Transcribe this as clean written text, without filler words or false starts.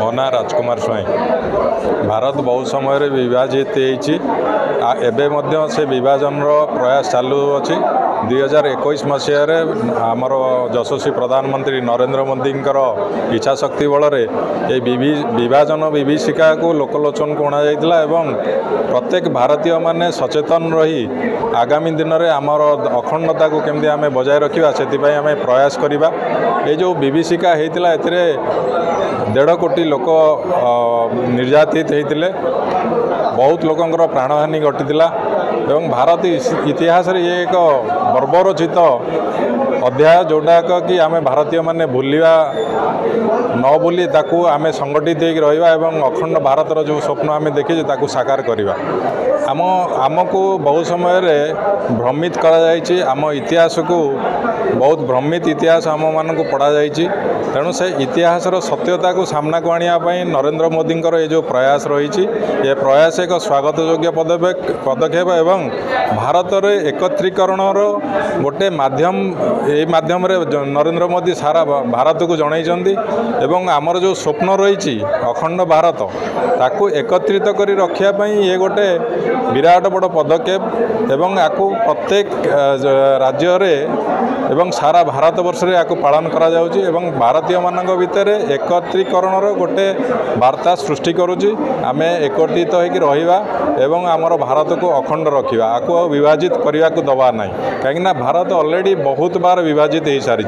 मो ना राजकुमार स्वाई। भारत बहुत समय विभाजित होती से विभाजन प्रयास चालू अच्छी 2021 मसीह आमर यशस्वी प्रधानमंत्री नरेंद्र मोदी इच्छा शक्ति बल विभाजन विभीषिका को लोकलोचन को अणाई एवं प्रत्येक भारतीय माने सचेतन रही आगामी दिन में आमर अखंडता को केमती आम बजाय रखा से आम प्रयास करवा। ये जो विभीषिका होता है 1.5 कोटी लोक निर्यातित होते बहुत लोकंर प्राणहानि घटीला एवं भारत इतिहास रे ये एक बर्बरचित अध्याय जोटाक कि आम भारतीय माने भूलिया न भूली ताकू आम संगठित रहिबा एवं अखंड भारतर जो स्वप्न आम देखी ताकू साकार करवा। आमको बहुत समय भ्रमित कर आम इतिहास को बहुत भ्रमित इतिहास आम मान पढ़ा जाइए। तेणु से इतिहास सत्यता को सामना को आने नरेंद्र मोदी ये जो प्रयास रही ये प्रयास एक स्वागत योग्य पदक्षेप एवं भारत रे एकत्रीकरण गोटे माध्यम ये माध्यम नरेंद्र मोदी सारा भारत को जनई एवं आमर जो स्वप्न रही अखंड भारत ताकू एकत्रित करी रखापी ये गोटे विराट बड़ पदक्षेप एवं आपको प्रत्येक राज्य एवं सारा भारत वर्ष रे आपको पालन करा जाउची एवं भारतीय मानक भितर एकत्रीकरण गोटे वार्ता सृष्टि करुची। आमे एकत्रित होइकी रहिबा एवं आमर भारत को अखंड रखिबा आपको विभाजित करने को दबा नहीं कहीं भारत ऑलरेडी बहुत बार विभाजित हो सारी।